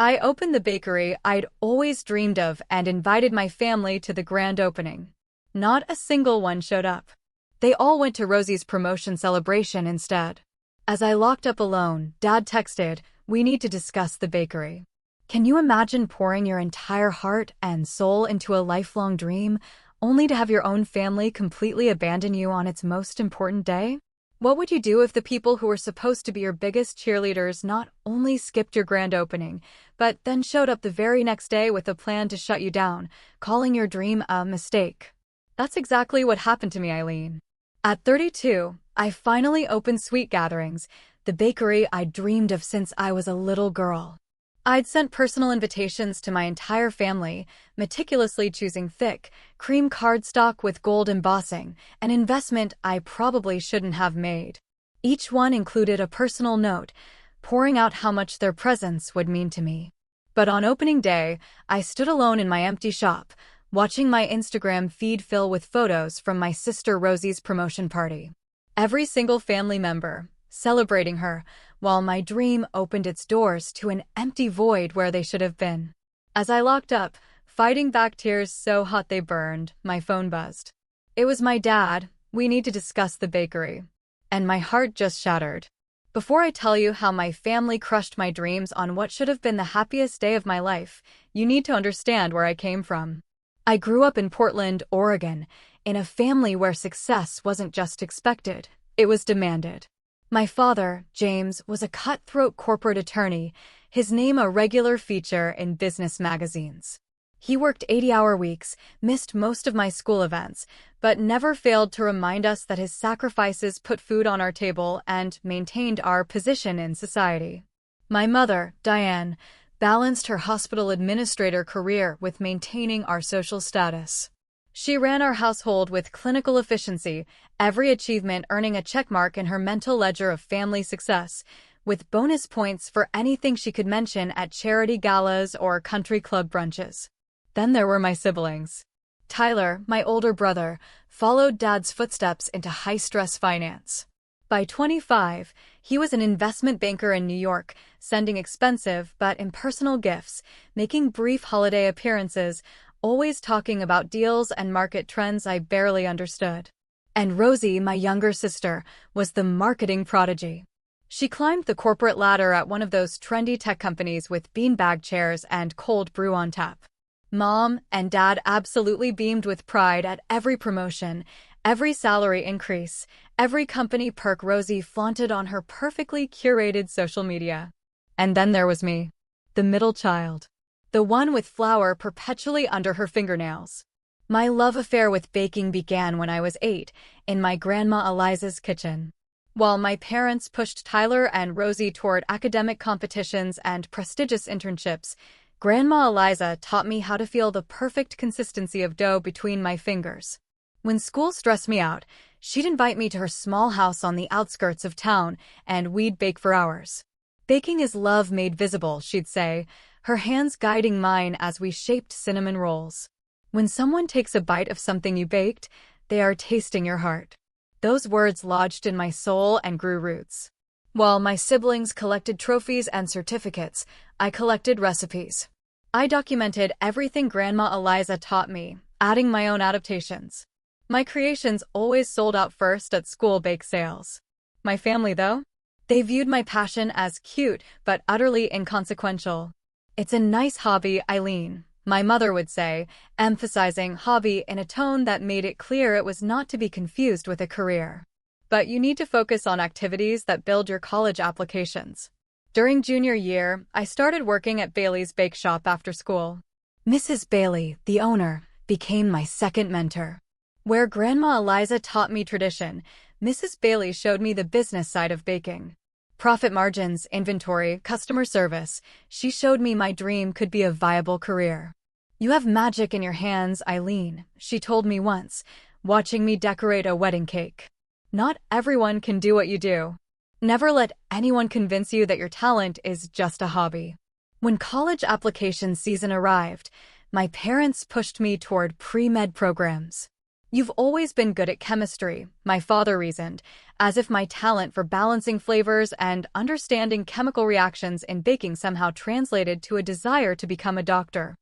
I opened the bakery I'd always dreamed of and invited my family to the grand opening. Not a single one showed up. They all went to Rosy's promotion celebration instead. As I locked up alone, Dad texted, "We need to discuss the bakery." Can you imagine pouring your entire heart and soul into a lifelong dream, only to have your own family completely abandon you on its most important day? What would you do if the people who were supposed to be your biggest cheerleaders not only skipped your grand opening, but then showed up the very next day with a plan to shut you down, calling your dream a mistake? That's exactly what happened to me, Eileen. At 32, I finally opened Sweet Gatherings, the bakery I'd dreamed of since I was a little girl. I'd sent personal invitations to my entire family, meticulously choosing thick, cream cardstock with gold embossing, an investment I probably shouldn't have made. Each one included a personal note, pouring out how much their presence would mean to me. But on opening day, I stood alone in my empty shop, watching my Instagram feed fill with photos from my sister Rosy's promotion party. Every single family member, celebrating her, while my dream opened its doors to an empty void where they should have been. As I locked up, fighting back tears so hot they burned, my phone buzzed. It was my dad. "We need to discuss the bakery." And my heart just shattered. Before I tell you how my family crushed my dreams on what should have been the happiest day of my life, you need to understand where I came from. I grew up in Portland, Oregon, in a family where success wasn't just expected, it was demanded. My father, James, was a cutthroat corporate attorney, his name a regular feature in business magazines. He worked 80-hour weeks, missed most of my school events, but never failed to remind us that his sacrifices put food on our table and maintained our position in society. My mother, Diane, balanced her hospital administrator career with maintaining our social status. She ran our household with clinical efficiency, every achievement earning a checkmark in her mental ledger of family success, with bonus points for anything she could mention at charity galas or country club brunches. Then there were my siblings. Tyler, my older brother, followed Dad's footsteps into high-stress finance. By 25, he was an investment banker in New York, sending expensive but impersonal gifts, making brief holiday appearances, always talking about deals and market trends I barely understood. And Rosy, my younger sister, was the marketing prodigy. She climbed the corporate ladder at one of those trendy tech companies with beanbag chairs and cold brew on tap. Mom and Dad absolutely beamed with pride at every promotion, every salary increase, every company perk Rosy flaunted on her perfectly curated social media. And then there was me, the middle child. The one with flour perpetually under her fingernails. My love affair with baking began when I was 8, in my Grandma Eliza's kitchen. While my parents pushed Tyler and Rosy toward academic competitions and prestigious internships, Grandma Eliza taught me how to feel the perfect consistency of dough between my fingers. When school stressed me out, she'd invite me to her small house on the outskirts of town, and we'd bake for hours. "Baking is love made visible," she'd say, her hands guiding mine as we shaped cinnamon rolls. When someone takes a bite of something you baked, they are tasting your heart. Those words lodged in my soul and grew roots. While my siblings collected trophies and certificates, I collected recipes. I documented everything Grandma Eliza taught me, adding my own adaptations. My creations always sold out first at school bake sales. My family, though? They viewed my passion as cute but utterly inconsequential. "It's a nice hobby, Eileen," my mother would say, emphasizing hobby in a tone that made it clear it was not to be confused with a career. "But you need to focus on activities that build your college applications." During junior year, I started working at Bailey's Bake Shop after school. Mrs. Bailey, the owner, became my second mentor. Where Grandma Eliza taught me tradition, Mrs. Bailey showed me the business side of baking. Profit margins, inventory, customer service, she showed me my dream could be a viable career. "You have magic in your hands, Eileen," she told me once, watching me decorate a wedding cake. "Not everyone can do what you do. Never let anyone convince you that your talent is just a hobby." When college application season arrived, my parents pushed me toward pre-med programs. You've always been good at chemistry, my father reasoned, as if my talent for balancing flavors and understanding chemical reactions in baking somehow translated to a desire to become a doctor.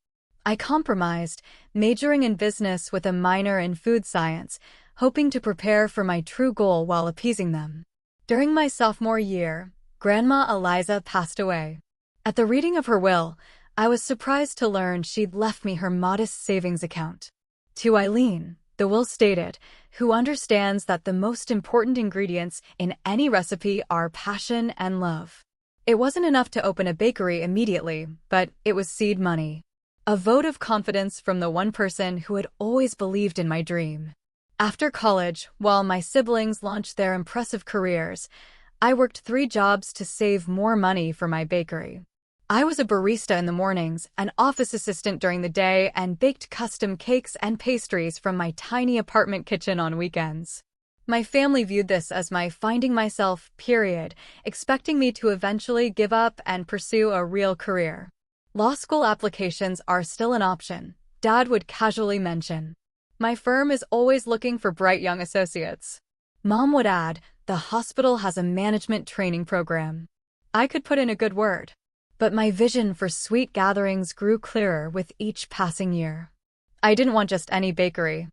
I compromised, majoring in business with a minor in food science, hoping to prepare for my true goal while appeasing them. During my sophomore year, Grandma Eliza passed away. At the reading of her will, I was surprised to learn she'd left me her modest savings account. To Eileen, the will stated, who understands that the most important ingredients in any recipe are passion and love. It wasn't enough to open a bakery immediately, but it was seed money. A vote of confidence from the one person who had always believed in my dream. After college, while my siblings launched their impressive careers, I worked 3 jobs to save more money for my bakery. I was a barista in the mornings, an office assistant during the day, and baked custom cakes and pastries from my tiny apartment kitchen on weekends. My family viewed this as my finding myself period, expecting me to eventually give up and pursue a real career. Law school applications are still an option, Dad would casually mention. My firm is always looking for bright young associates. Mom would add, the hospital has a management training program. I could put in a good word. But my vision for sweet gatherings grew clearer with each passing year. I didn't want just any bakery.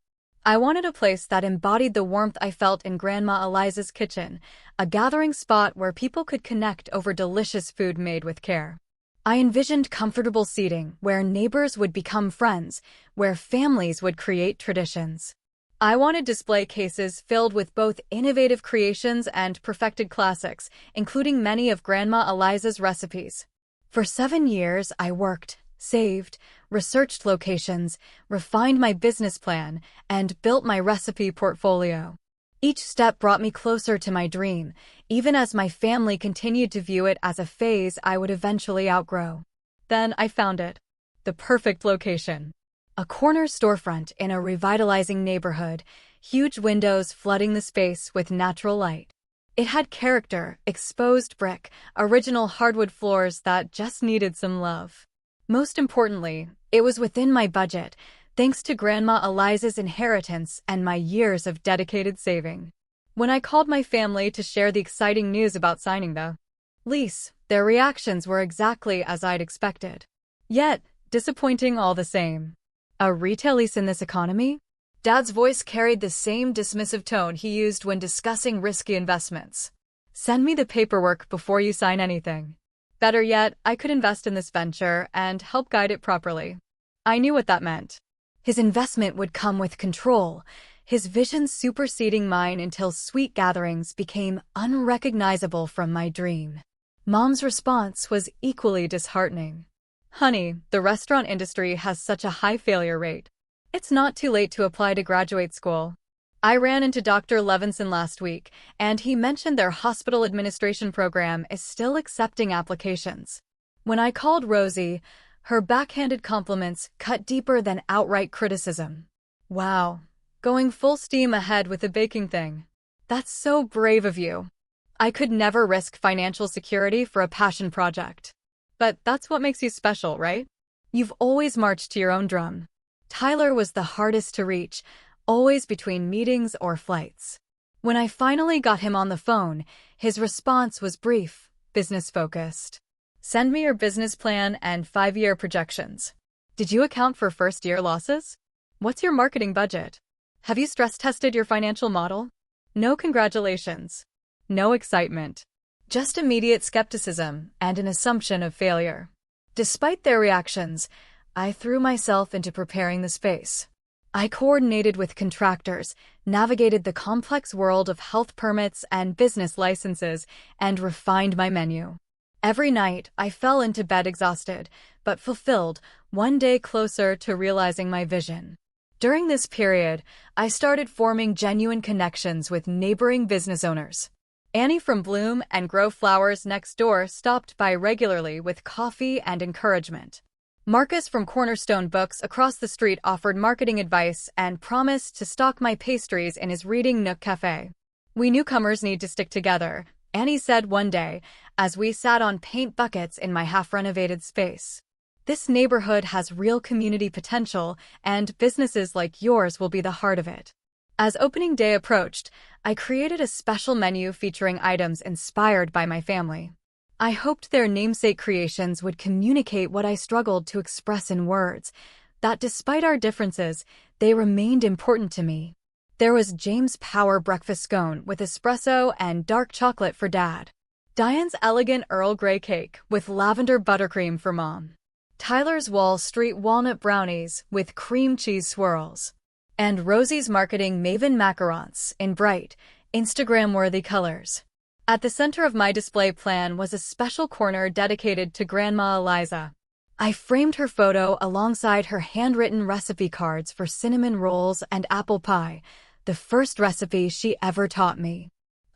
I wanted a place that embodied the warmth I felt in Grandma Eliza's kitchen, a gathering spot where people could connect over delicious food made with care. I envisioned comfortable seating, where neighbors would become friends, where families would create traditions. I wanted display cases filled with both innovative creations and perfected classics, including many of Grandma Eliza's recipes. For 7 years, I worked, saved, researched locations, refined my business plan, and built my recipe portfolio. Each step brought me closer to my dream, even as my family continued to view it as a phase I would eventually outgrow. Then I found it. The perfect location. A corner storefront in a revitalizing neighborhood, huge windows flooding the space with natural light. It had character, exposed brick, original hardwood floors that just needed some love. Most importantly, it was within my budget, thanks to Grandma Eliza's inheritance and my years of dedicated saving. When I called my family to share the exciting news about signing the lease, their reactions were exactly as I'd expected. Yet, disappointing all the same. A retail lease in this economy? Dad's voice carried the same dismissive tone he used when discussing risky investments. Send me the paperwork before you sign anything. Better yet, I could invest in this venture and help guide it properly. I knew what that meant. His investment would come with control, his vision superseding mine until sweet gatherings became unrecognizable from my dream. Mom's response was equally disheartening. Honey, the restaurant industry has such a high failure rate. It's not too late to apply to graduate school. I ran into Dr. Levinson last week, and he mentioned their hospital administration program is still accepting applications. When I called Rosy, her backhanded compliments cut deeper than outright criticism. Wow, going full steam ahead with the baking thing. That's so brave of you. I could never risk financial security for a passion project. But that's what makes you special, right? You've always marched to your own drum. Tyler was the hardest to reach, always between meetings or flights. When I finally got him on the phone, his response was brief, business-focused. Send me your business plan and 5-year projections. Did you account for first-year losses? What's your marketing budget? Have you stress-tested your financial model? No congratulations. No excitement. Just immediate skepticism and an assumption of failure. Despite their reactions, I threw myself into preparing the space. I coordinated with contractors, navigated the complex world of health permits and business licenses, and refined my menu. Every night, I fell into bed exhausted, but fulfilled, one day closer to realizing my vision. During this period, I started forming genuine connections with neighboring business owners. Annie from Bloom and Grow Flowers next door stopped by regularly with coffee and encouragement. Marcus from Cornerstone Books across the street offered marketing advice and promised to stock my pastries in his Reading Nook cafe. We newcomers need to stick together, Annie said one day, as we sat on paint buckets in my half-renovated space. This neighborhood has real community potential, and businesses like yours will be the heart of it. As opening day approached, I created a special menu featuring items inspired by my family. I hoped their namesake creations would communicate what I struggled to express in words, that despite our differences, they remained important to me. There was James' Power breakfast scone with espresso and dark chocolate for Dad. Diane's elegant Earl Grey cake with lavender buttercream for Mom. Tyler's Wall Street walnut brownies with cream cheese swirls. And Rosy's marketing maven macarons in bright, Instagram-worthy colors. At the center of my display plan was a special corner dedicated to Grandma Eliza. I framed her photo alongside her handwritten recipe cards for cinnamon rolls and apple pie, the first recipe she ever taught me.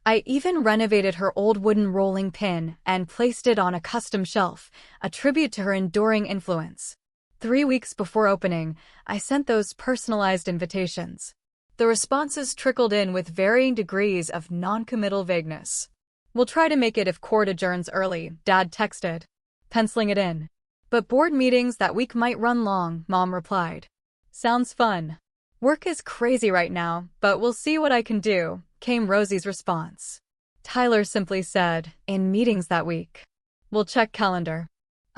I even renovated her old wooden rolling pin and placed it on a custom shelf, a tribute to her enduring influence. 3 weeks before opening, I sent those personalized invitations. The responses trickled in with varying degrees of non-committal vagueness. "We'll try to make it if court adjourns early," Dad texted, penciling it in. "But board meetings that week might run long," Mom replied. "Sounds fun. Work is crazy right now, but we'll see what I can do," came Rosy's response. Tyler simply said, "In meetings that week. We'll check calendar."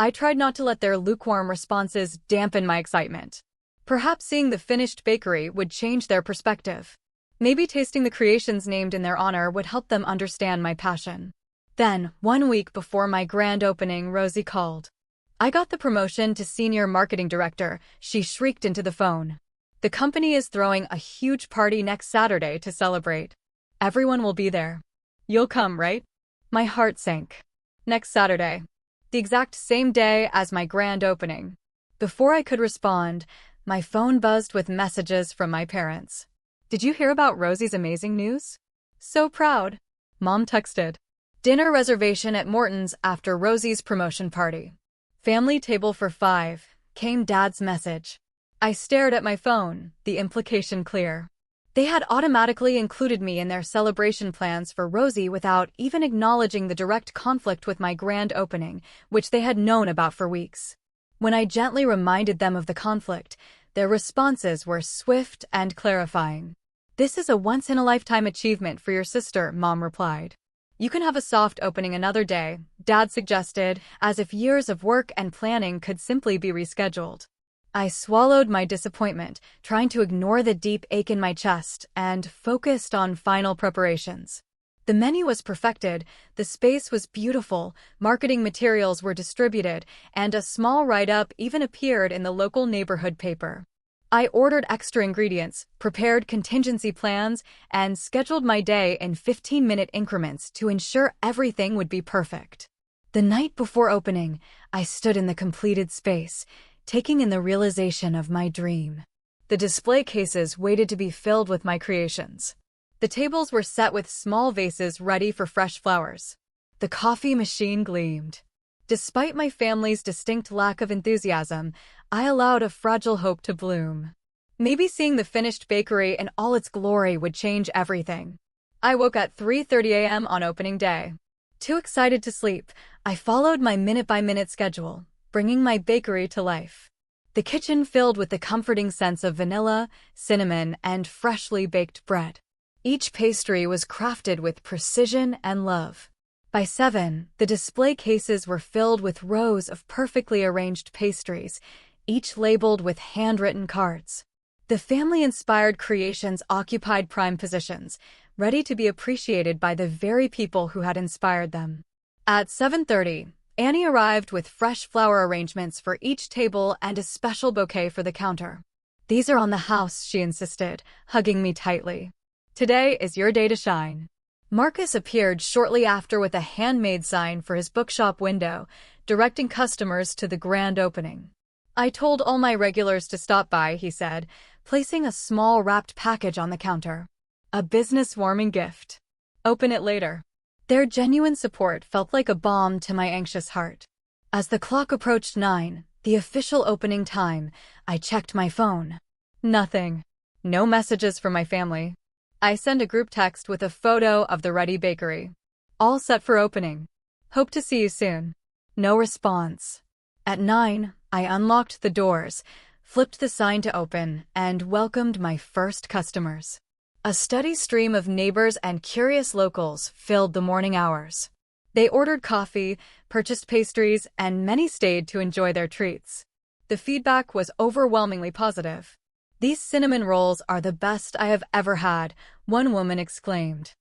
I tried not to let their lukewarm responses dampen my excitement. Perhaps seeing the finished bakery would change their perspective. Maybe tasting the creations named in their honor would help them understand my passion. Then, 1 week before my grand opening, Rosy called. "I got the promotion to senior marketing director," she shrieked into the phone. "The company is throwing a huge party next Saturday to celebrate. Everyone will be there. You'll come, right?" My heart sank. Next Saturday. The exact same day as my grand opening. Before I could respond, my phone buzzed with messages from my parents. "Did you hear about Rosy's amazing news? So proud." Mom texted. "Dinner reservation at Morton's after Rosy's promotion party. Family table for 5, came Dad's message. I stared at my phone, the implication clear. They had automatically included me in their celebration plans for Rosy without even acknowledging the direct conflict with my grand opening, which they had known about for weeks. When I gently reminded them of the conflict, their responses were swift and clarifying. "This is a once-in-a-lifetime achievement for your sister," Mom replied. "You can have a soft opening another day," Dad suggested, as if years of work and planning could simply be rescheduled. I swallowed my disappointment, trying to ignore the deep ache in my chest, and focused on final preparations. The menu was perfected, the space was beautiful, marketing materials were distributed, and a small write-up even appeared in the local neighborhood paper. I ordered extra ingredients, prepared contingency plans, and scheduled my day in 15-minute increments to ensure everything would be perfect. The night before opening, I stood in the completed space, taking in the realization of my dream. The display cases waited to be filled with my creations. The tables were set with small vases ready for fresh flowers. The coffee machine gleamed. Despite my family's distinct lack of enthusiasm, I allowed a fragile hope to bloom. Maybe seeing the finished bakery in all its glory would change everything. I woke at 3:30 a.m. on opening day. Too excited to sleep, I followed my minute-by-minute schedule, bringing my bakery to life. The kitchen filled with the comforting sense of vanilla, cinnamon, and freshly baked bread. Each pastry was crafted with precision and love. By 7, the display cases were filled with rows of perfectly arranged pastries, each labeled with handwritten cards. The family-inspired creations occupied prime positions, ready to be appreciated by the very people who had inspired them. At 7:30, Annie arrived with fresh flower arrangements for each table and a special bouquet for the counter. "These are on the house," she insisted, hugging me tightly. "Today is your day to shine." Marcus appeared shortly after with a handmade sign for his bookshop window, directing customers to the grand opening. "I told all my regulars to stop by," he said, placing a small wrapped package on the counter. "A business-warming gift. Open it later." Their genuine support felt like a balm to my anxious heart. As the clock approached 9, the official opening time, I checked my phone. Nothing. No messages from my family. I sent a group text with a photo of the ready bakery. "All set for opening. Hope to see you soon." No response. At 9, I unlocked the doors, flipped the sign to open, and welcomed my first customers. A steady stream of neighbors and curious locals filled the morning hours. They ordered coffee, purchased pastries, and many stayed to enjoy their treats. The feedback was overwhelmingly positive. "These cinnamon rolls are the best I have ever had," one woman exclaimed.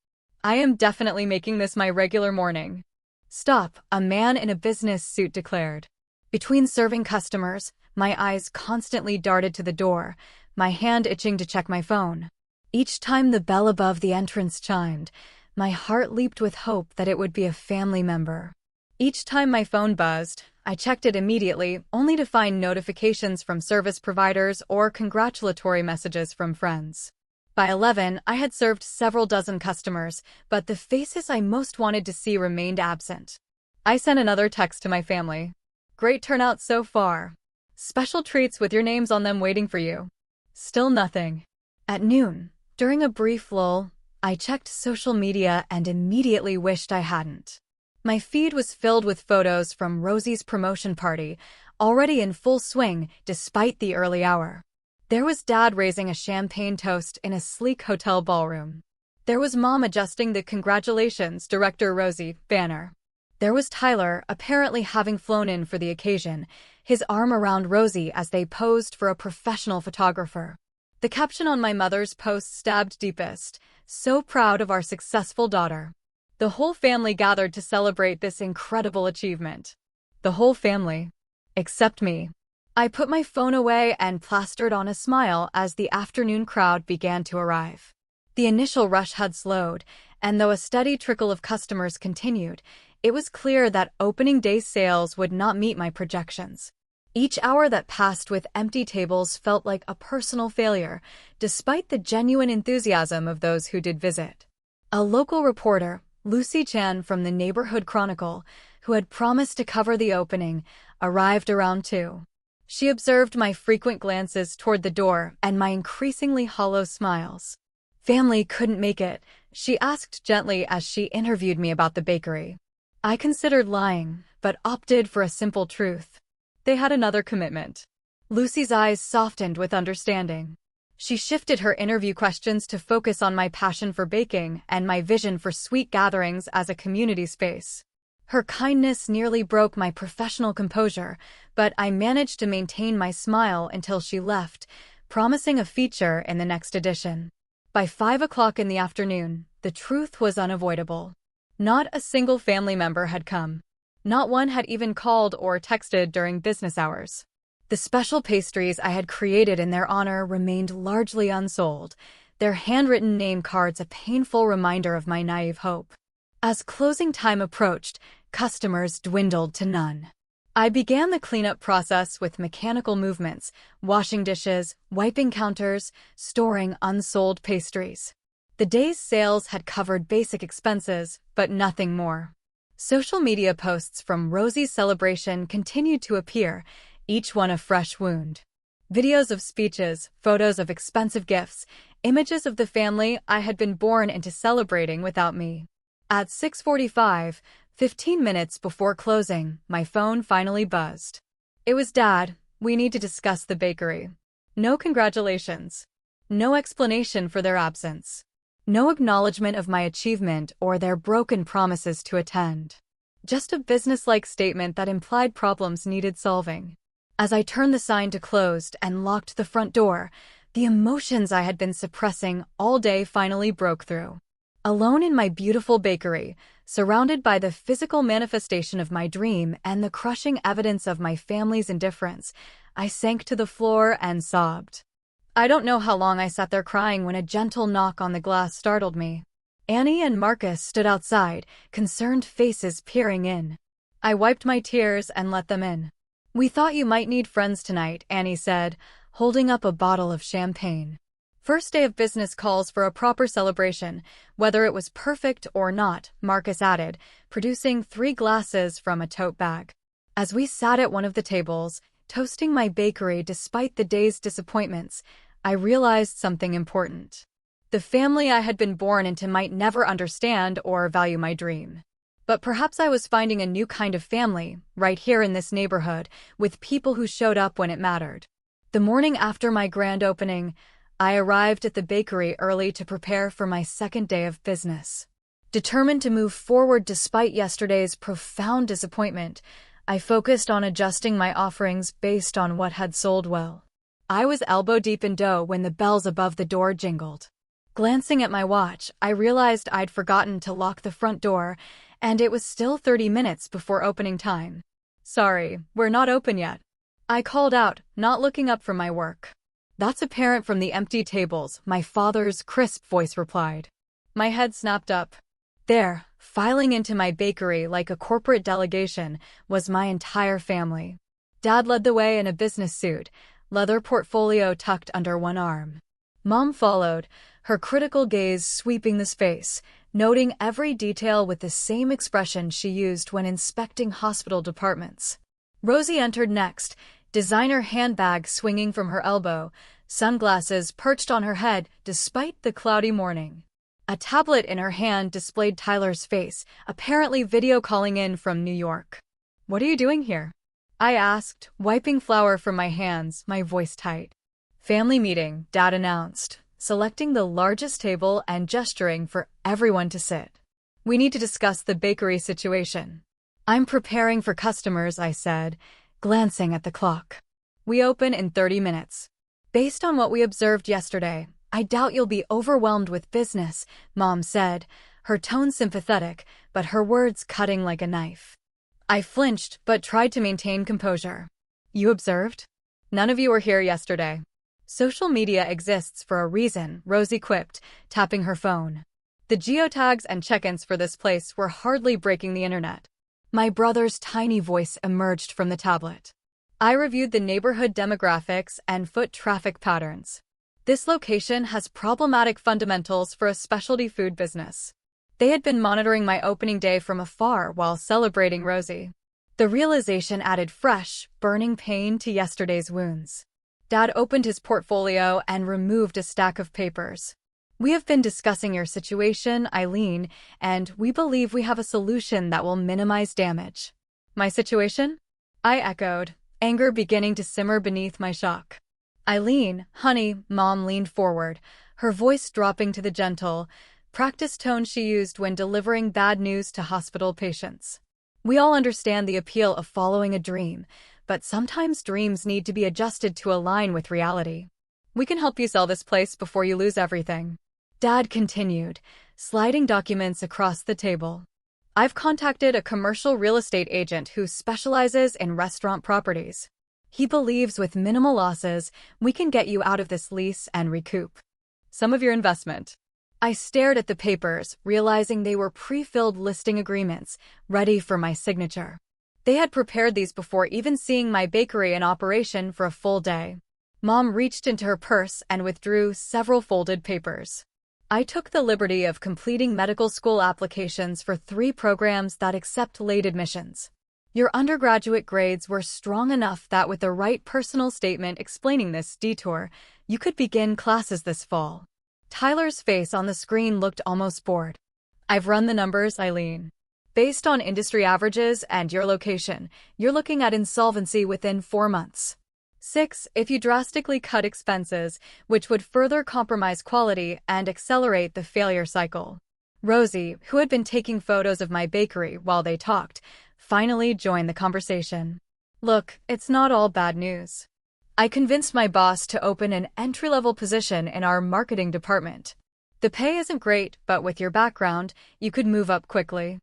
"I am definitely making this my regular morning." "Stop," a man in a business suit declared. Between serving customers, my eyes constantly darted to the door, my hand itching to check my phone. Each time the bell above the entrance chimed, my heart leaped with hope that it would be a family member. Each time my phone buzzed, I checked it immediately, only to find notifications from service providers or congratulatory messages from friends. By 11, I had served several dozen customers, but the faces I most wanted to see remained absent. I sent another text to my family. "Great turnout so far. Special treats with your names on them waiting for you." Still nothing. At noon, during a brief lull, I checked social media and immediately wished I hadn't. My feed was filled with photos from Rosy's promotion party, already in full swing despite the early hour. There was Dad raising a champagne toast in a sleek hotel ballroom. There was Mom adjusting the "Congratulations, Director Rosy" banner. There was Tyler, apparently having flown in for the occasion, his arm around Rosy as they posed for a professional photographer. The caption on my mother's post stabbed deepest: "So proud of our successful daughter." The whole family gathered to celebrate this incredible achievement. The whole family. Except me. I put my phone away and plastered on a smile as the afternoon crowd began to arrive. The initial rush had slowed, and though a steady trickle of customers continued, it was clear that opening day sales would not meet my projections. Each hour that passed with empty tables felt like a personal failure, despite the genuine enthusiasm of those who did visit. A local reporter, Lucy Chan from the Neighborhood Chronicle, who had promised to cover the opening, arrived around 2. She observed my frequent glances toward the door and my increasingly hollow smiles. "Family couldn't make it?" she asked gently as she interviewed me about the bakery. I considered lying, but opted for a simple truth. They had another commitment. Lucy's eyes softened with understanding. She shifted her interview questions to focus on my passion for baking and my vision for sweet gatherings as a community space. Her kindness nearly broke my professional composure, but I managed to maintain my smile until she left, promising a feature in the next edition. By 5 o'clock in the afternoon, the truth was unavoidable. Not a single family member had come. Not one had even called or texted during business hours. The special pastries I had created in their honor remained largely unsold, their handwritten name cards a painful reminder of my naive hope. As closing time approached, customers dwindled to none. I began the cleanup process with mechanical movements, washing dishes, wiping counters, storing unsold pastries. The day's sales had covered basic expenses, but nothing more. Social media posts from Rosy's celebration continued to appear, each one a fresh wound. Videos of speeches, photos of expensive gifts, images of the family I had been born into celebrating without me. At 6:45, 15 minutes before closing, my phone finally buzzed. It was Dad. "We need to discuss the bakery." No congratulations. No explanation for their absence. No acknowledgement of my achievement or their broken promises to attend. Just a businesslike statement that implied problems needed solving. As I turned the sign to closed and locked the front door, the emotions I had been suppressing all day finally broke through. Alone in my beautiful bakery, surrounded by the physical manifestation of my dream and the crushing evidence of my family's indifference, I sank to the floor and sobbed. I don't know how long I sat there crying when a gentle knock on the glass startled me. Annie and Marcus stood outside, concerned faces peering in. I wiped my tears and let them in. "We thought you might need friends tonight," Annie said, holding up a bottle of champagne. "First day of business calls for a proper celebration, whether it was perfect or not," Marcus added, producing 3 glasses from a tote bag. As we sat at one of the tables, toasting my bakery despite the day's disappointments, I realized something important. The family I had been born into might never understand or value my dream. But perhaps I was finding a new kind of family, right here in this neighborhood, with people who showed up when it mattered. The morning after my grand opening, I arrived at the bakery early to prepare for my second day of business. Determined to move forward despite yesterday's profound disappointment, I focused on adjusting my offerings based on what had sold well. I was elbow-deep in dough when the bells above the door jingled. Glancing at my watch, I realized I'd forgotten to lock the front door, and it was still 30 minutes before opening time. "Sorry, we're not open yet," I called out, not looking up from my work. "That's apparent from the empty tables," my father's crisp voice replied. My head snapped up. There, filing into my bakery like a corporate delegation, was my entire family. Dad led the way in a business suit, leather portfolio tucked under one arm. Mom followed, her critical gaze sweeping the space, noting every detail with the same expression she used when inspecting hospital departments. Rosy entered next, designer handbag swinging from her elbow, sunglasses perched on her head despite the cloudy morning. A tablet in her hand displayed Tyler's face, apparently video calling in from New York. "What are you doing here?" I asked, wiping flour from my hands, my voice tight. "Family meeting," Dad announced, selecting the largest table and gesturing for everyone to sit. "We need to discuss the bakery situation." "I'm preparing for customers," I said, glancing at the clock. "We open in 30 minutes. Based on what we observed yesterday, I doubt you'll be overwhelmed with business," Mom said, her tone sympathetic, but her words cutting like a knife. I flinched, but tried to maintain composure. "You observed? None of you were here yesterday." "Social media exists for a reason," Rosy quipped, tapping her phone. "The geotags and check-ins for this place were hardly breaking the internet." My brother's tiny voice emerged from the tablet. "I reviewed the neighborhood demographics and foot traffic patterns. This location has problematic fundamentals for a specialty food business." They had been monitoring my opening day from afar while celebrating Rosy. The realization added fresh, burning pain to yesterday's wounds. Dad opened his portfolio and removed a stack of papers. "We have been discussing your situation, Eileen, and we believe we have a solution that will minimize damage." "My situation?" I echoed, anger beginning to simmer beneath my shock. "Eileen, honey," Mom leaned forward, her voice dropping to the gentle, practiced tone she used when delivering bad news to hospital patients. "We all understand the appeal of following a dream, but sometimes dreams need to be adjusted to align with reality. We can help you sell this place before you lose everything." Dad continued, sliding documents across the table. "I've contacted a commercial real estate agent who specializes in restaurant properties. He believes with minimal losses, we can get you out of this lease and recoup some of your investment." I stared at the papers, realizing they were pre-filled listing agreements, ready for my signature. They had prepared these before even seeing my bakery in operation for a full day. Mom reached into her purse and withdrew several folded papers. "I took the liberty of completing medical school applications for 3 programs that accept late admissions. Your undergraduate grades were strong enough that with the right personal statement explaining this detour, you could begin classes this fall." Tyler's face on the screen looked almost bored. "I've run the numbers, Eileen. Based on industry averages and your location, you're looking at insolvency within 4 months. 6 if you drastically cut expenses, which would further compromise quality and accelerate the failure cycle." Rosy, who had been taking photos of my bakery while they talked, finally joined the conversation. "Look, it's not all bad news. I convinced my boss to open an entry-level position in our marketing department. The pay isn't great, but with your background, you could move up quickly."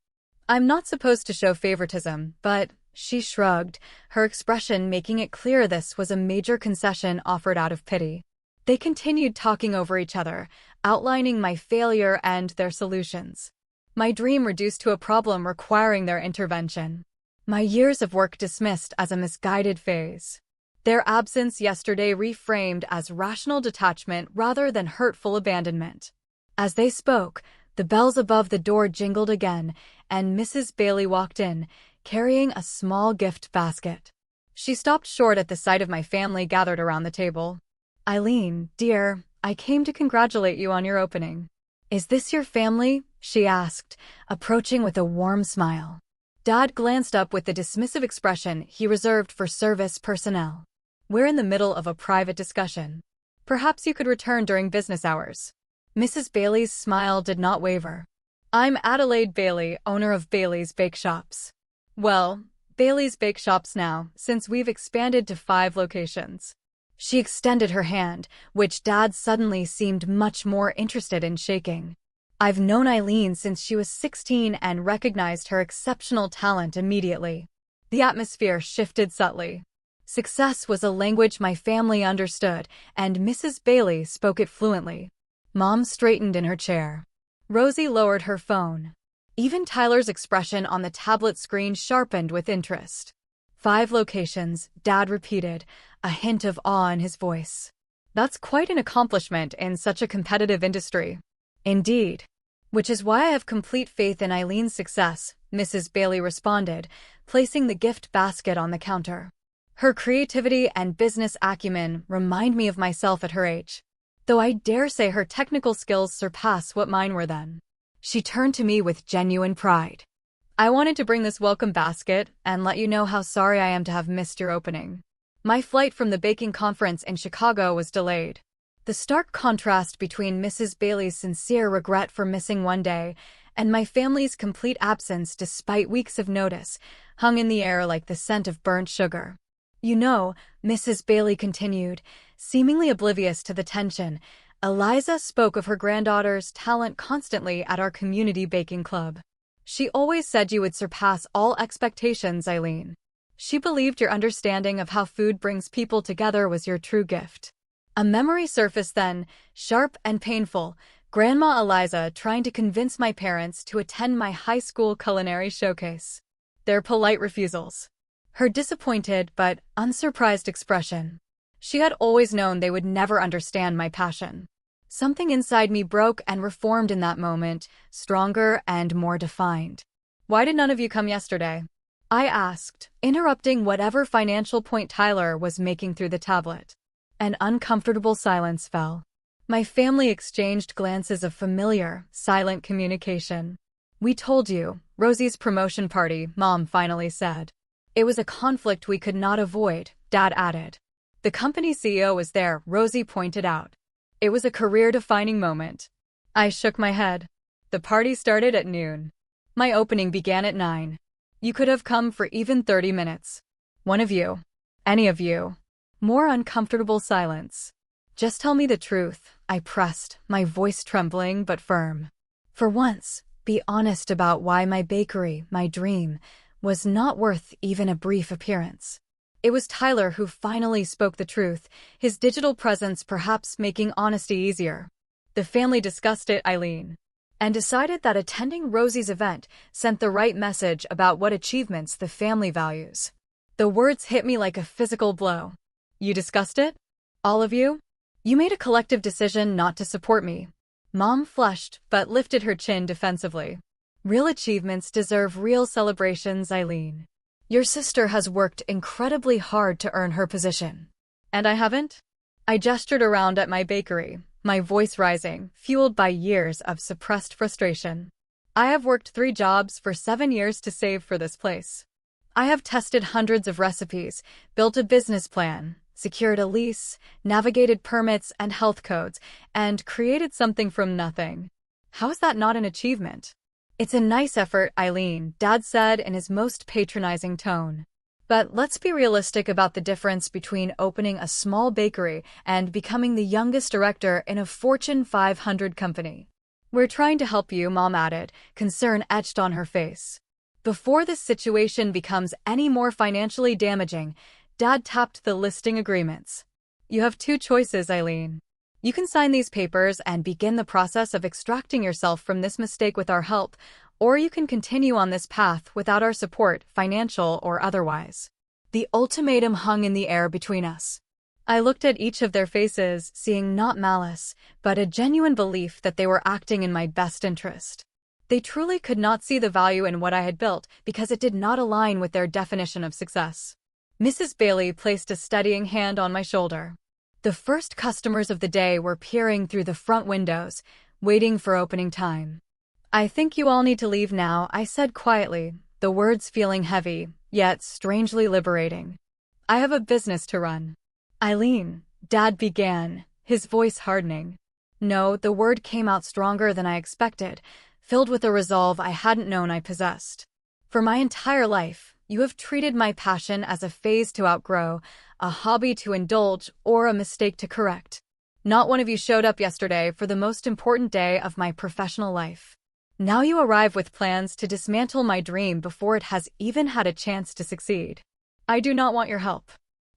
"I'm not supposed to show favoritism, but," she shrugged, her expression making it clear this was a major concession offered out of pity. They continued talking over each other, outlining my failure and their solutions. My dream reduced to a problem requiring their intervention. My years of work dismissed as a misguided phase. Their absence yesterday reframed as rational detachment rather than hurtful abandonment. As they spoke, the bells above the door jingled again, and Mrs. Bailey walked in, carrying a small gift basket. She stopped short at the sight of my family gathered around the table. "Eileen, dear, I came to congratulate you on your opening." "Is this your family?" she asked, approaching with a warm smile. Dad glanced up with the dismissive expression he reserved for service personnel. "We're in the middle of a private discussion." Perhaps you could return during business hours. Mrs. Bailey's smile did not waver. I'm Adelaide Bailey, owner of Bailey's Bake Shops. Well, Bailey's Bake Shops now, since we've expanded to 5 locations. She extended her hand, which Dad suddenly seemed much more interested in shaking. I've known Eileen since she was 16 and recognized her exceptional talent immediately. The atmosphere shifted subtly. Success was a language my family understood, and Mrs. Bailey spoke it fluently. Mom straightened in her chair. Rosy lowered her phone. Even Tyler's expression on the tablet screen sharpened with interest. 5 locations, Dad repeated, a hint of awe in his voice. That's quite an accomplishment in such a competitive industry. Indeed. Which is why I have complete faith in Eileen's success, Mrs. Bailey responded, placing the gift basket on the counter. Her creativity and business acumen remind me of myself at her age. Though I dare say her technical skills surpass what mine were then. She turned to me with genuine pride. I wanted to bring this welcome basket and let you know how sorry I am to have missed your opening. My flight from the baking conference in Chicago was delayed. The stark contrast between Mrs. Bailey's sincere regret for missing one day and my family's complete absence despite weeks of notice hung in the air like the scent of burnt sugar. You know, Mrs. Bailey continued, seemingly oblivious to the tension, Eliza spoke of her granddaughter's talent constantly at our community baking club. She always said you would surpass all expectations, Eileen. She believed your understanding of how food brings people together was your true gift. A memory surfaced then, sharp and painful, Grandma Eliza trying to convince my parents to attend my high school culinary showcase. Their polite refusals. Her disappointed but unsurprised expression. She had always known they would never understand my passion. Something inside me broke and reformed in that moment, stronger and more defined. Why did none of you come yesterday? I asked, interrupting whatever financial point Tyler was making through the tablet. An uncomfortable silence fell. My family exchanged glances of familiar, silent communication. We told you, Rosy's promotion party, Mom finally said. It was a conflict we could not avoid, Dad added. The company CEO was there, Rosy pointed out. It was a career-defining moment. I shook my head. The party started at noon. My opening began at 9. You could have come for even 30 minutes. One of you. Any of you. More uncomfortable silence. Just tell me the truth, I pressed, my voice trembling but firm. For once, be honest about why my bakery, my dream, was not worth even a brief appearance. It was Tyler who finally spoke the truth, his digital presence perhaps making honesty easier. The family discussed it, Eileen, and decided that attending Rosy's event sent the right message about what achievements the family values. The words hit me like a physical blow. You discussed it? All of you? You made a collective decision not to support me. Mom flushed, but lifted her chin defensively. Real achievements deserve real celebrations, Eileen. Your sister has worked incredibly hard to earn her position. And I haven't? I gestured around at my bakery, my voice rising, fueled by years of suppressed frustration. I have worked 3 jobs for 7 years to save for this place. I have tested hundreds of recipes, built a business plan, secured a lease, navigated permits and health codes, and created something from nothing. How is that not an achievement? It's a nice effort, Eileen, Dad said in his most patronizing tone. But let's be realistic about the difference between opening a small bakery and becoming the youngest director in a Fortune 500 company. We're trying to help you, Mom added, concern etched on her face. Before this situation becomes any more financially damaging, Dad tapped the listing agreements. You have 2 choices, Eileen. You can sign these papers and begin the process of extracting yourself from this mistake with our help, or you can continue on this path without our support, financial or otherwise. The ultimatum hung in the air between us. I looked at each of their faces, seeing not malice, but a genuine belief that they were acting in my best interest. They truly could not see the value in what I had built because it did not align with their definition of success. Mrs. Bailey placed a steadying hand on my shoulder. The first customers of the day were peering through the front windows, waiting for opening time. I think you all need to leave now, I said quietly, the words feeling heavy, yet strangely liberating. I have a business to run. Eileen, Dad began, his voice hardening. No, the word came out stronger than I expected, filled with a resolve I hadn't known I possessed. For my entire life, you have treated my passion as a phase to outgrow, a hobby to indulge, or a mistake to correct. Not one of you showed up yesterday for the most important day of my professional life. Now you arrive with plans to dismantle my dream before it has even had a chance to succeed. I do not want your help.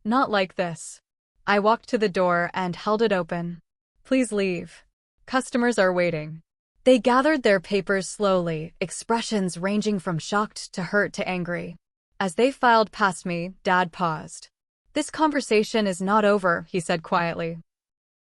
Not like this. I walked to the door and held it open. Please leave. Customers are waiting. They gathered their papers slowly, expressions ranging from shocked to hurt to angry. As they filed past me, Dad paused. This conversation is not over, he said quietly.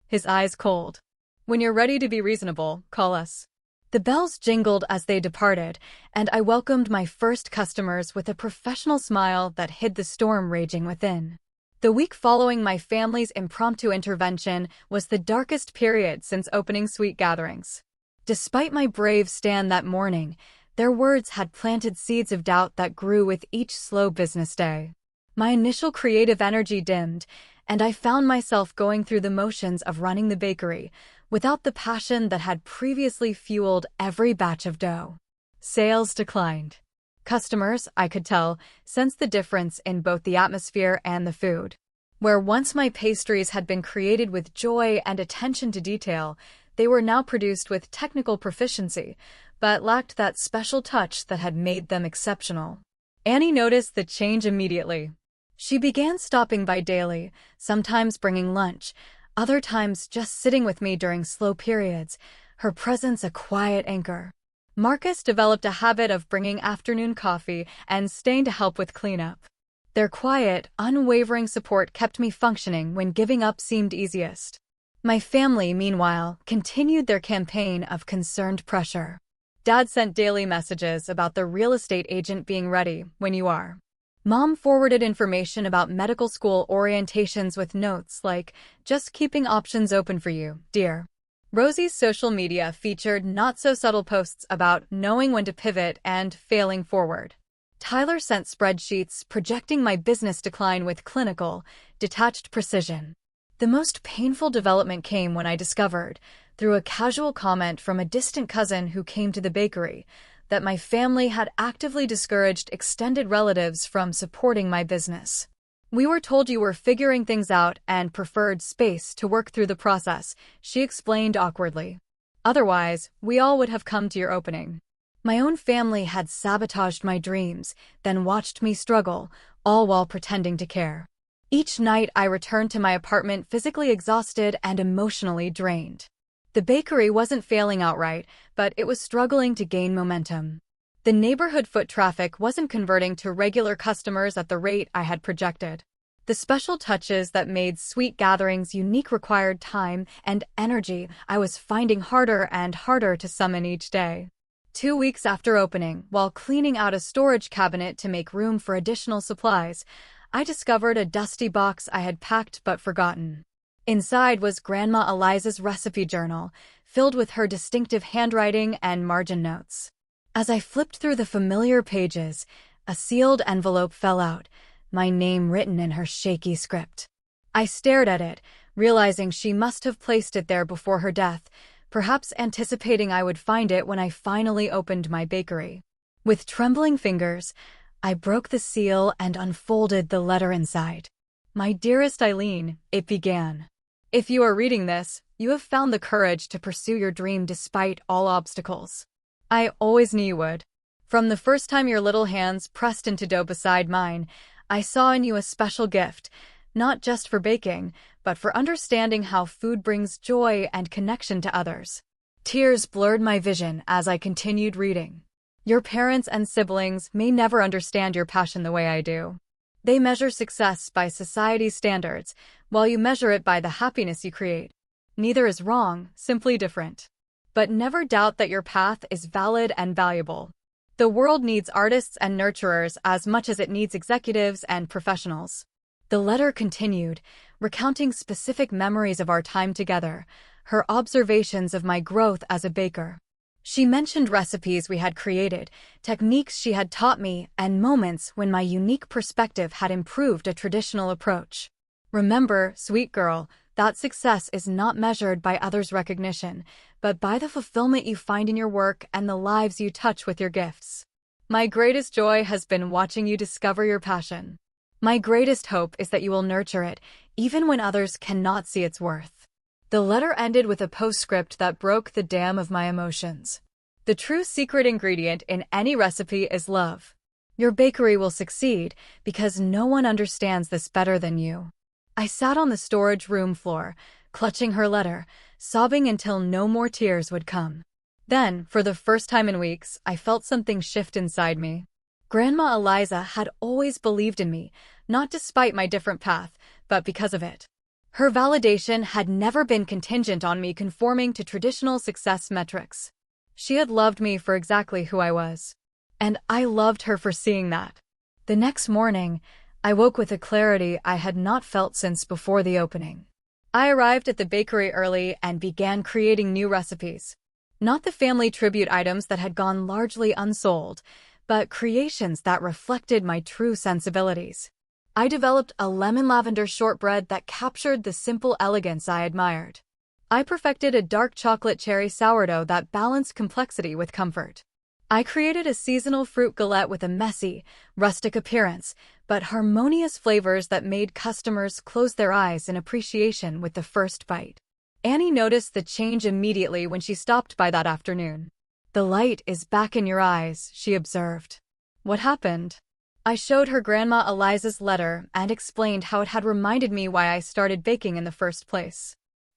His eyes cold. When you're ready to be reasonable, call us. The bells jingled as they departed, and I welcomed my first customers with a professional smile that hid the storm raging within. The week following my family's impromptu intervention was the darkest period since opening Sweet Gatherings. Despite my brave stand that morning, their words had planted seeds of doubt that grew with each slow business day. My initial creative energy dimmed, and I found myself going through the motions of running the bakery, without the passion that had previously fueled every batch of dough. Sales declined. Customers, I could tell, sensed the difference in both the atmosphere and the food. Where once my pastries had been created with joy and attention to detail, they were now produced with technical proficiency, but lacked that special touch that had made them exceptional. Annie noticed the change immediately. She began stopping by daily, sometimes bringing lunch, other times just sitting with me during slow periods, her presence a quiet anchor. Marcus developed a habit of bringing afternoon coffee and staying to help with cleanup. Their quiet, unwavering support kept me functioning when giving up seemed easiest. My family, meanwhile, continued their campaign of concerned pressure. Dad sent daily messages about the real estate agent being ready when you are. Mom forwarded information about medical school orientations with notes like, just keeping options open for you, dear. Rosy's social media featured not-so-subtle posts about knowing when to pivot and failing forward. Tyler sent spreadsheets projecting my business decline with clinical, detached precision. The most painful development came when I discovered, through a casual comment from a distant cousin who came to the bakery, that my family had actively discouraged extended relatives from supporting my business. We were told you were figuring things out and preferred space to work through the process, she explained awkwardly. Otherwise, we all would have come to your opening. My own family had sabotaged my dreams, then watched me struggle, all while pretending to care. Each night I returned to my apartment physically exhausted and emotionally drained. The bakery wasn't failing outright, but it was struggling to gain momentum. The neighborhood foot traffic wasn't converting to regular customers at the rate I had projected. The special touches that made Sweet Gatherings unique required time and energy I was finding harder and harder to summon each day. 2 weeks after opening, while cleaning out a storage cabinet to make room for additional supplies, I discovered a dusty box I had packed but forgotten. Inside was Grandma Eliza's recipe journal, filled with her distinctive handwriting and margin notes. As I flipped through the familiar pages, a sealed envelope fell out, my name written in her shaky script. I stared at it, realizing she must have placed it there before her death, perhaps anticipating I would find it when I finally opened my bakery. With trembling fingers, I broke the seal and unfolded the letter inside. My dearest Eileen, it began. If you are reading this, you have found the courage to pursue your dream despite all obstacles. I always knew you would. From the first time your little hands pressed into dough beside mine, I saw in you a special gift, not just for baking, but for understanding how food brings joy and connection to others. Tears blurred my vision as I continued reading. Your parents and siblings may never understand your passion the way I do. They measure success by society's standards, while you measure it by the happiness you create. Neither is wrong, simply different. But never doubt that your path is valid and valuable. The world needs artists and nurturers as much as it needs executives and professionals. The letter continued, recounting specific memories of our time together, her observations of my growth as a baker. She mentioned recipes we had created, techniques she had taught me, and moments when my unique perspective had improved a traditional approach. Remember, sweet girl, that success is not measured by others' recognition, but by the fulfillment you find in your work and the lives you touch with your gifts. My greatest joy has been watching you discover your passion. My greatest hope is that you will nurture it, even when others cannot see its worth. The letter ended with a postscript that broke the dam of my emotions. The true secret ingredient in any recipe is love. Your bakery will succeed because no one understands this better than you. I sat on the storage room floor, clutching her letter, sobbing until no more tears would come. Then, for the first time in weeks, I felt something shift inside me. Grandma Eliza had always believed in me, not despite my different path, but because of it. Her validation had never been contingent on me conforming to traditional success metrics. She had loved me for exactly who I was. And I loved her for seeing that. The next morning, I woke with a clarity I had not felt since before the opening. I arrived at the bakery early and began creating new recipes. Not the family tribute items that had gone largely unsold, but creations that reflected my true sensibilities. I developed a lemon lavender shortbread that captured the simple elegance I admired. I perfected a dark chocolate cherry sourdough that balanced complexity with comfort. I created a seasonal fruit galette with a messy, rustic appearance, but harmonious flavors that made customers close their eyes in appreciation with the first bite. Annie noticed the change immediately when she stopped by that afternoon. "The light is back in your eyes," she observed. What happened? I showed her Grandma Eliza's letter and explained how it had reminded me why I started baking in the first place.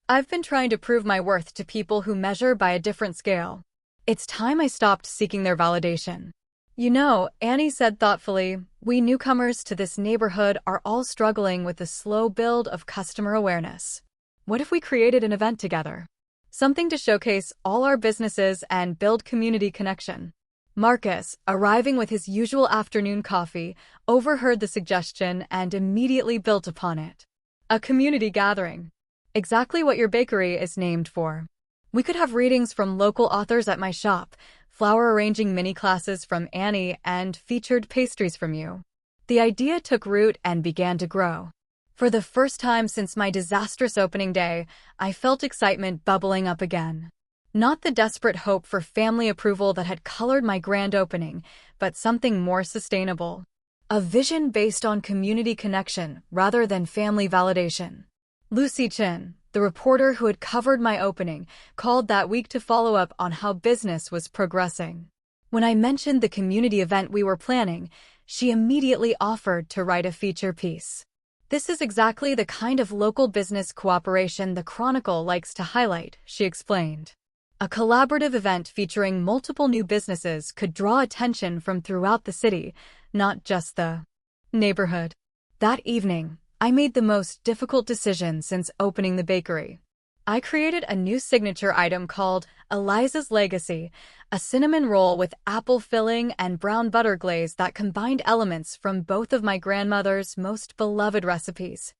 I've been trying to prove my worth to people who measure by a different scale. It's time I stopped seeking their validation. "You know," Annie said thoughtfully, "we newcomers to this neighborhood are all struggling with the slow build of customer awareness. What if we created an event together? Something to showcase all our businesses and build community connection." Marcus, arriving with his usual afternoon coffee, overheard the suggestion and immediately built upon it. A community gathering. Exactly what your bakery is named for. We could have readings from local authors at my shop, flower arranging mini classes from Annie, and featured pastries from you. The idea took root and began to grow. For the first time since my disastrous opening day, I felt excitement bubbling up again. Not the desperate hope for family approval that had colored my grand opening, but something more sustainable. A vision based on community connection rather than family validation. Lucy Chin, the reporter who had covered my opening, called that week to follow up on how business was progressing. When I mentioned the community event we were planning, she immediately offered to write a feature piece. "This is exactly the kind of local business cooperation the Chronicle likes to highlight," she explained. A collaborative event featuring multiple new businesses could draw attention from throughout the city, not just the neighborhood. That evening, I made the most difficult decision since opening the bakery. I created a new signature item called Eliza's Legacy, a cinnamon roll with apple filling and brown butter glaze that combined elements from both of my grandmother's most beloved recipes.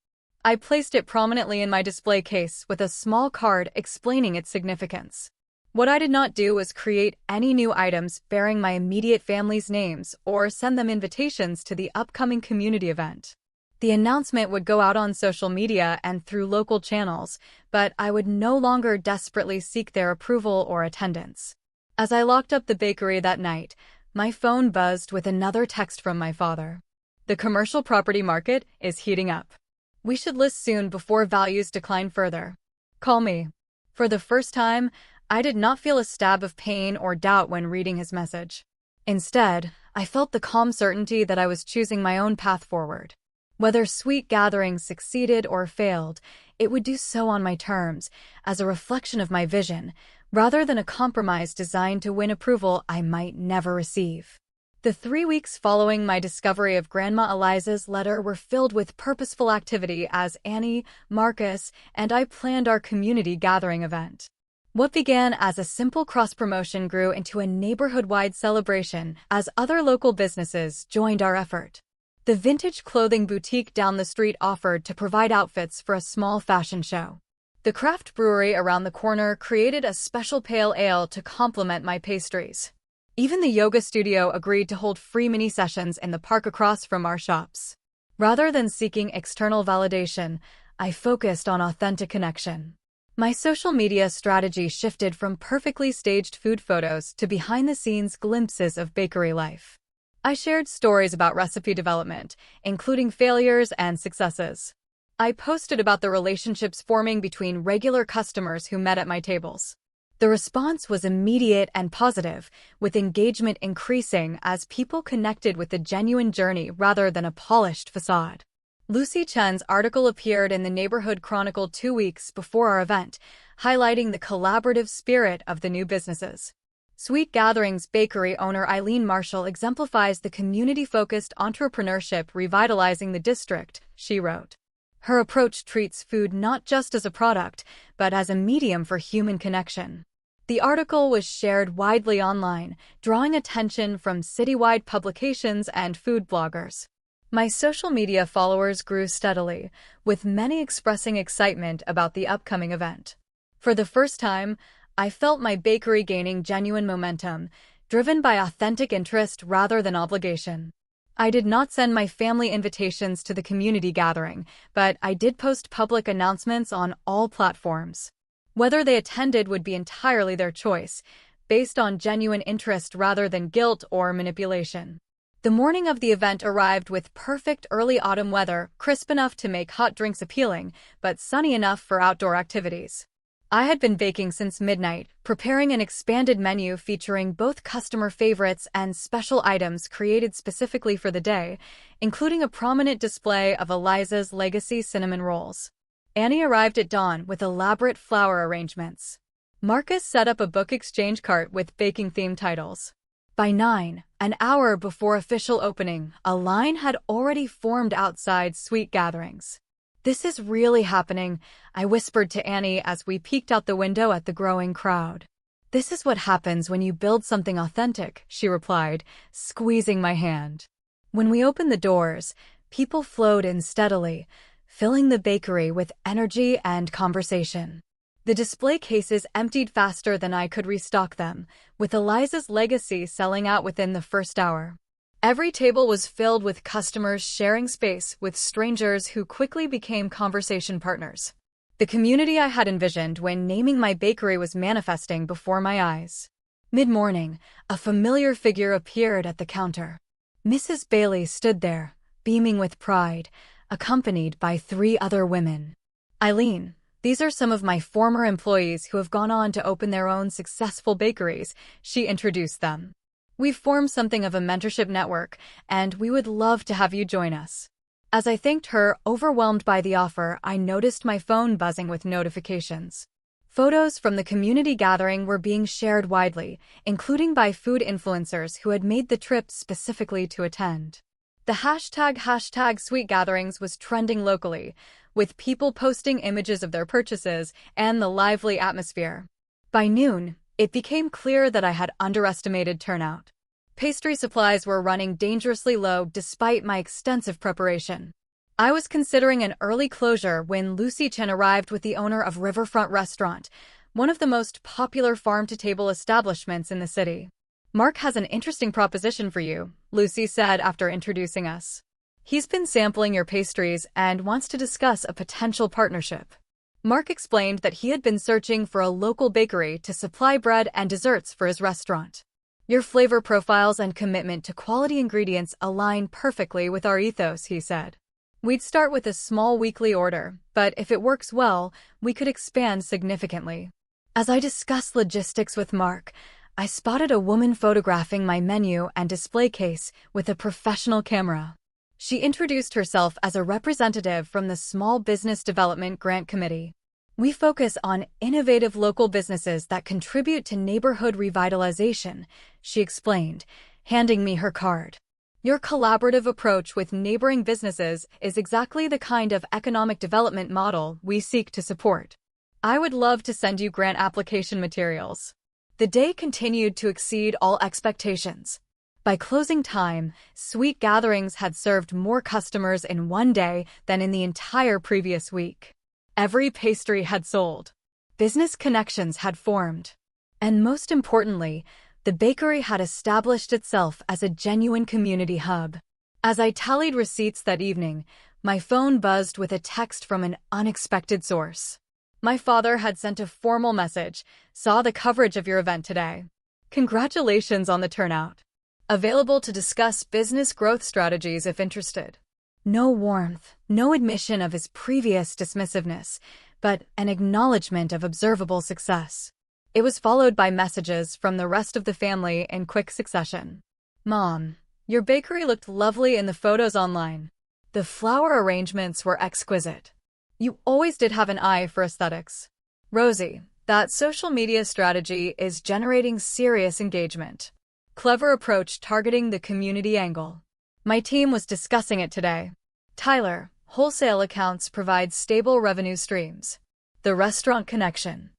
I placed it prominently in my display case with a small card explaining its significance. What I did not do was create any new items bearing my immediate family's names or send them invitations to the upcoming community event. The announcement would go out on social media and through local channels, but I would no longer desperately seek their approval or attendance. As I locked up the bakery that night, my phone buzzed with another text from my father. "The commercial property market is heating up. We should list soon before values decline further. Call me." For the first time, I did not feel a stab of pain or doubt when reading his message. Instead, I felt the calm certainty that I was choosing my own path forward. Whether Sweet Gatherings succeeded or failed, it would do so on my terms, as a reflection of my vision, rather than a compromise designed to win approval I might never receive. The 3 weeks following my discovery of Grandma Eliza's letter were filled with purposeful activity as Annie, Marcus, and I planned our community gathering event. What began as a simple cross-promotion grew into a neighborhood-wide celebration as other local businesses joined our effort. The vintage clothing boutique down the street offered to provide outfits for a small fashion show. The craft brewery around the corner created a special pale ale to complement my pastries. Even the yoga studio agreed to hold free mini-sessions in the park across from our shops. Rather than seeking external validation, I focused on authentic connection. My social media strategy shifted from perfectly staged food photos to behind-the-scenes glimpses of bakery life. I shared stories about recipe development, including failures and successes. I posted about the relationships forming between regular customers who met at my tables. The response was immediate and positive, with engagement increasing as people connected with the genuine journey rather than a polished facade. Lucy Chen's article appeared in the Neighborhood Chronicle 2 weeks before our event, highlighting the collaborative spirit of the new businesses. Sweet Gatherings bakery owner Eileen Marshall exemplifies the community-focused entrepreneurship revitalizing the district, she wrote. Her approach treats food not just as a product, but as a medium for human connection. The article was shared widely online, drawing attention from citywide publications and food bloggers. My social media followers grew steadily, with many expressing excitement about the upcoming event. For the first time, I felt my bakery gaining genuine momentum, driven by authentic interest rather than obligation. I did not send my family invitations to the community gathering, but I did post public announcements on all platforms. Whether they attended would be entirely their choice, based on genuine interest rather than guilt or manipulation. The morning of the event arrived with perfect early autumn weather, crisp enough to make hot drinks appealing, but sunny enough for outdoor activities. I had been baking since midnight, preparing an expanded menu featuring both customer favorites and special items created specifically for the day, including a prominent display of Eliza's Legacy cinnamon rolls. Annie arrived at dawn with elaborate flower arrangements. Marcus set up a book exchange cart with baking-themed titles. By 9, an hour before official opening, a line had already formed outside Sweet Gatherings. "This is really happening," I whispered to Annie as we peeked out the window at the growing crowd. "This is what happens when you build something authentic," she replied, squeezing my hand. When we opened the doors, people flowed in steadily, filling the bakery with energy and conversation. The display cases emptied faster than I could restock them, with Eliza's Legacy selling out within the first hour. Every table was filled with customers sharing space with strangers who quickly became conversation partners. The community I had envisioned when naming my bakery was manifesting before my eyes. Mid-morning, a familiar figure appeared at the counter. Mrs. Bailey stood there, beaming with pride, accompanied by 3 other women. "Eileen, these are some of my former employees who have gone on to open their own successful bakeries," she introduced them. "We've formed something of a mentorship network, and we would love to have you join us." As I thanked her, overwhelmed by the offer, I noticed my phone buzzing with notifications. Photos from the community gathering were being shared widely, including by food influencers who had made the trip specifically to attend. The hashtag Sweet Gatherings was trending locally, with people posting images of their purchases and the lively atmosphere. By noon, it became clear that I had underestimated turnout. Pastry supplies were running dangerously low despite my extensive preparation. I was considering an early closure when Lucy Chen arrived with the owner of Riverfront Restaurant, one of the most popular farm-to-table establishments in the city. "Mark has an interesting proposition for you," Lucy said after introducing us. "He's been sampling your pastries and wants to discuss a potential partnership." Mark explained that he had been searching for a local bakery to supply bread and desserts for his restaurant. "Your flavor profiles and commitment to quality ingredients align perfectly with our ethos," he said. "We'd start with a small weekly order, but if it works well, we could expand significantly." As I discussed logistics with Mark, I spotted a woman photographing my menu and display case with a professional camera. She introduced herself as a representative from the Small Business Development Grant Committee. "We focus on innovative local businesses that contribute to neighborhood revitalization," she explained, handing me her card. "Your collaborative approach with neighboring businesses is exactly the kind of economic development model we seek to support. I would love to send you grant application materials." The day continued to exceed all expectations. By closing time, Sweet Gatherings had served more customers in one day than in the entire previous week. Every pastry had sold. Business connections had formed. And most importantly, the bakery had established itself as a genuine community hub. As I tallied receipts that evening, my phone buzzed with a text from an unexpected source. My father had sent a formal message. Saw the coverage of your event today. Congratulations on the turnout. Available to discuss business growth strategies if interested. No warmth, no admission of his previous dismissiveness, but an acknowledgement of observable success. It was followed by messages from the rest of the family in quick succession. Mom, your bakery looked lovely in the photos online. The flower arrangements were exquisite. You always did have an eye for aesthetics. Rosy, that social media strategy is generating serious engagement. Clever approach targeting the community angle. My team was discussing it today. Tyler, wholesale accounts provide stable revenue streams. The restaurant connection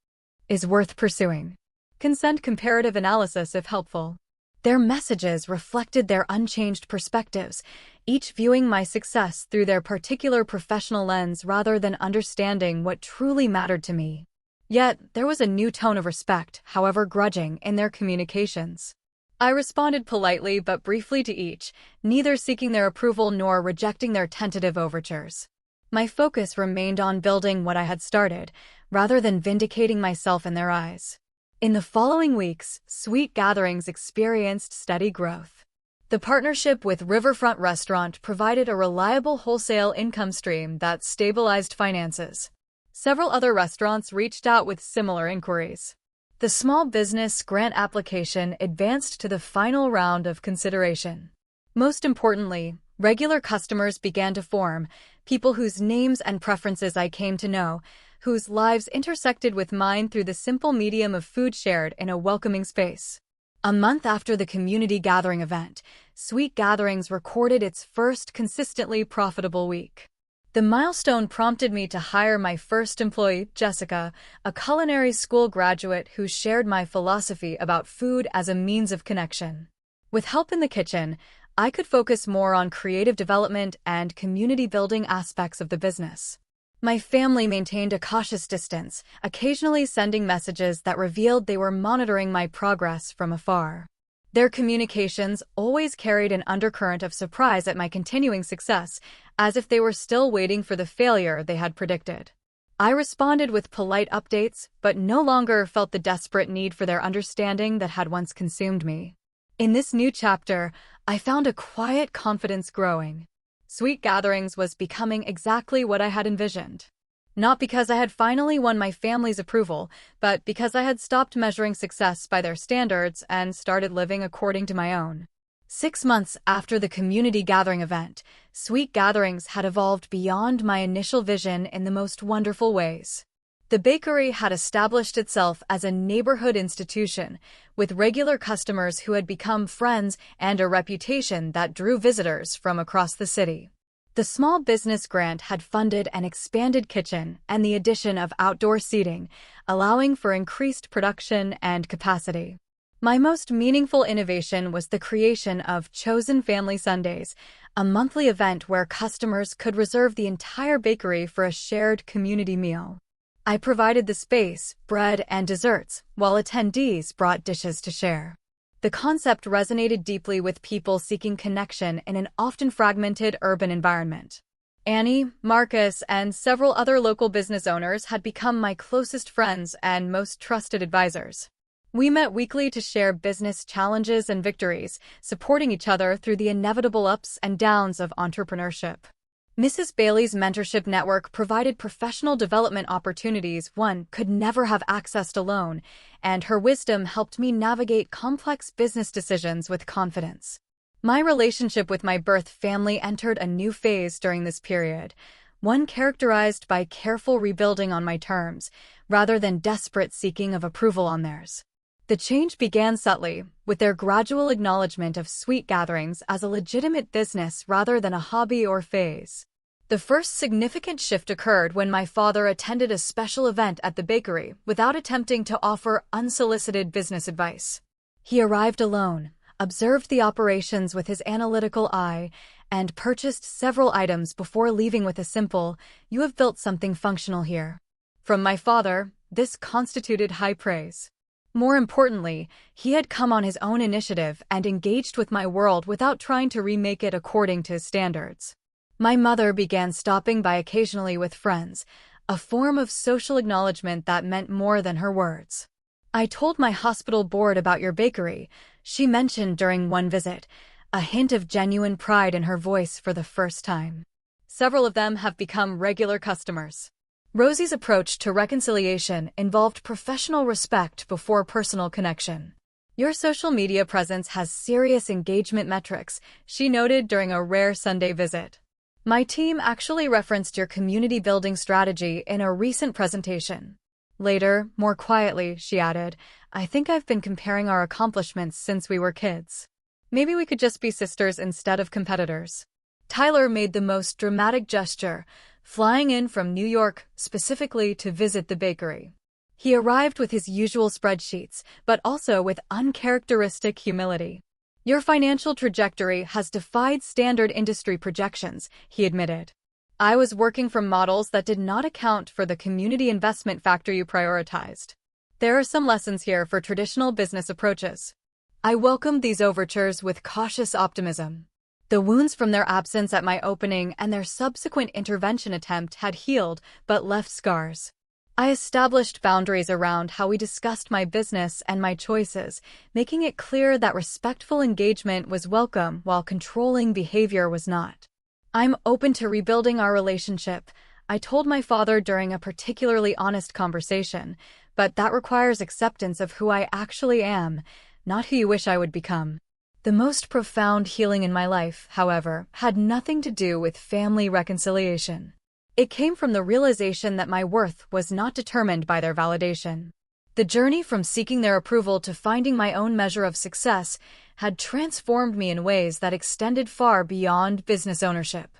is worth pursuing. Consent comparative analysis if helpful. Their messages reflected their unchanged perspectives, each viewing my success through their particular professional lens rather than understanding what truly mattered to me. Yet, there was a new tone of respect, however grudging, in their communications. I responded politely but briefly to each, neither seeking their approval nor rejecting their tentative overtures. My focus remained on building what I had started, rather than vindicating myself in their eyes. In the following weeks, Sweet Gatherings experienced steady growth. The partnership with Riverfront Restaurant provided a reliable wholesale income stream that stabilized finances. Several other restaurants reached out with similar inquiries. The small business grant application advanced to the final round of consideration. Most importantly, regular customers began to form, people whose names and preferences I came to know, whose lives intersected with mine through the simple medium of food shared in a welcoming space. A month after the community gathering event, Sweet Gatherings recorded its first consistently profitable week. The milestone prompted me to hire my first employee, Jessica, a culinary school graduate who shared my philosophy about food as a means of connection. With help in the kitchen, I could focus more on creative development and community-building aspects of the business. My family maintained a cautious distance, occasionally sending messages that revealed they were monitoring my progress from afar. Their communications always carried an undercurrent of surprise at my continuing success, as if they were still waiting for the failure they had predicted. I responded with polite updates, but no longer felt the desperate need for their understanding that had once consumed me. In this new chapter, I found a quiet confidence growing. Sweet Gatherings was becoming exactly what I had envisioned. Not because I had finally won my family's approval, but because I had stopped measuring success by their standards and started living according to my own. 6 months after the community gathering event, Sweet Gatherings had evolved beyond my initial vision in the most wonderful ways. The bakery had established itself as a neighborhood institution, with regular customers who had become friends and a reputation that drew visitors from across the city. The small business grant had funded an expanded kitchen and the addition of outdoor seating, allowing for increased production and capacity. My most meaningful innovation was the creation of Chosen Family Sundays, a monthly event where customers could reserve the entire bakery for a shared community meal. I provided the space, bread, and desserts, while attendees brought dishes to share. The concept resonated deeply with people seeking connection in an often fragmented urban environment. Annie, Marcus, and several other local business owners had become my closest friends and most trusted advisors. We met weekly to share business challenges and victories, supporting each other through the inevitable ups and downs of entrepreneurship. Mrs. Bailey's mentorship network provided professional development opportunities one could never have accessed alone, and her wisdom helped me navigate complex business decisions with confidence. My relationship with my birth family entered a new phase during this period, one characterized by careful rebuilding on my terms, rather than desperate seeking of approval on theirs. The change began subtly, with their gradual acknowledgement of Sweet Gatherings as a legitimate business rather than a hobby or phase. The first significant shift occurred when my father attended a special event at the bakery without attempting to offer unsolicited business advice. He arrived alone, observed the operations with his analytical eye, and purchased several items before leaving with a simple, "You have built something functional here." From my father, this constituted high praise. More importantly, he had come on his own initiative and engaged with my world without trying to remake it according to his standards. My mother began stopping by occasionally with friends, a form of social acknowledgement that meant more than her words. I told my hospital board about your bakery, she mentioned during one visit, a hint of genuine pride in her voice for the first time. Several of them have become regular customers. Rosy's approach to reconciliation involved professional respect before personal connection. Your social media presence has serious engagement metrics, she noted during a rare Sunday visit. My team actually referenced your community building strategy in a recent presentation. Later, more quietly, she added, I think I've been comparing our accomplishments since we were kids. Maybe we could just be sisters instead of competitors. Tyler made the most dramatic gesture, flying in from New York specifically to visit the bakery. He arrived with his usual spreadsheets, but also with uncharacteristic humility. Your financial trajectory has defied standard industry projections, he admitted. I was working from models that did not account for the community investment factor you prioritized. There are some lessons here for traditional business approaches. I welcomed these overtures with cautious optimism. The wounds from their absence at my opening and their subsequent intervention attempt had healed but left scars. I established boundaries around how we discussed my business and my choices, making it clear that respectful engagement was welcome while controlling behavior was not. I'm open to rebuilding our relationship, I told my father during a particularly honest conversation, but that requires acceptance of who I actually am, not who you wish I would become. The most profound healing in my life, however, had nothing to do with family reconciliation. It came from the realization that my worth was not determined by their validation. The journey from seeking their approval to finding my own measure of success had transformed me in ways that extended far beyond business ownership.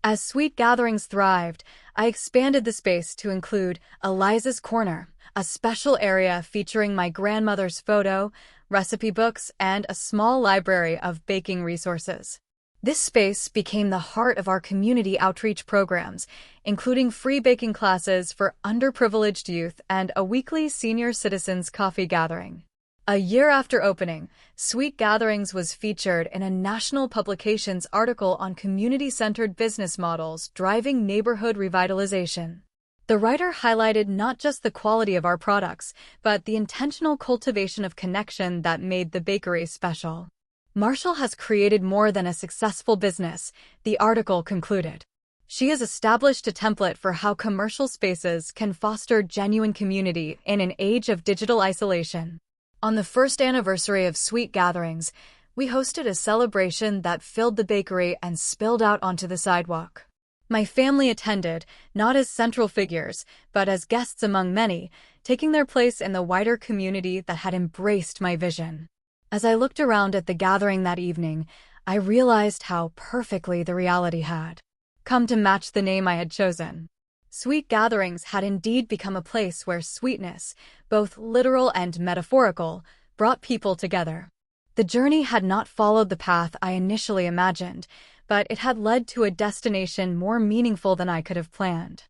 As Sweet Gatherings thrived, I expanded the space to include Eliza's Corner, a special area featuring my grandmother's photo, recipe books, and a small library of baking resources. This space became the heart of our community outreach programs, including free baking classes for underprivileged youth and a weekly senior citizens coffee gathering. A year after opening, Sweet Gatherings was featured in a national publications article on community-centered business models driving neighborhood revitalization. The writer highlighted not just the quality of our products, but the intentional cultivation of connection that made the bakery special. Marshall has created more than a successful business, the article concluded. She has established a template for how commercial spaces can foster genuine community in an age of digital isolation. On the first anniversary of Sweet Gatherings, we hosted a celebration that filled the bakery and spilled out onto the sidewalk. My family attended, not as central figures, but as guests among many, taking their place in the wider community that had embraced my vision. As I looked around at the gathering that evening, I realized how perfectly the reality had come to match the name I had chosen. Sweet Gatherings had indeed become a place where sweetness, both literal and metaphorical, brought people together. The journey had not followed the path I initially imagined, but it had led to a destination more meaningful than I could have planned.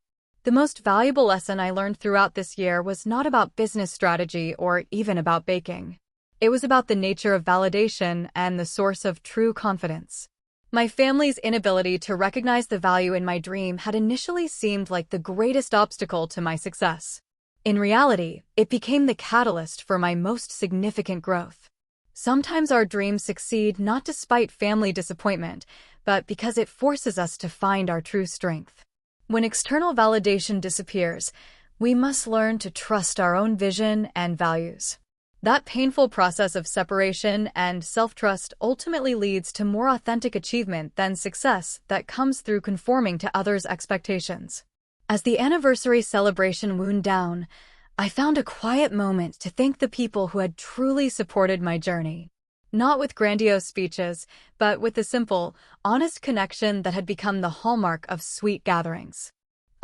The most valuable lesson I learned throughout this year was not about business strategy or even about baking. It was about the nature of validation and the source of true confidence. My family's inability to recognize the value in my dream had initially seemed like the greatest obstacle to my success. In reality, it became the catalyst for my most significant growth. Sometimes our dreams succeed not despite family disappointment, but because it forces us to find our true strength. When external validation disappears, we must learn to trust our own vision and values. That painful process of separation and self-trust ultimately leads to more authentic achievement than success that comes through conforming to others' expectations. As the anniversary celebration wound down, I found a quiet moment to thank the people who had truly supported my journey. Not with grandiose speeches, but with the simple, honest connection that had become the hallmark of Sweet Gatherings.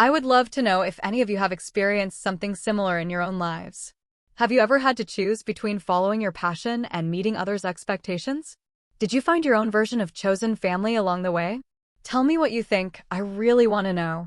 I would love to know if any of you have experienced something similar in your own lives. Have you ever had to choose between following your passion and meeting others' expectations? Did you find your own version of chosen family along the way? Tell me what you think. I really want to know.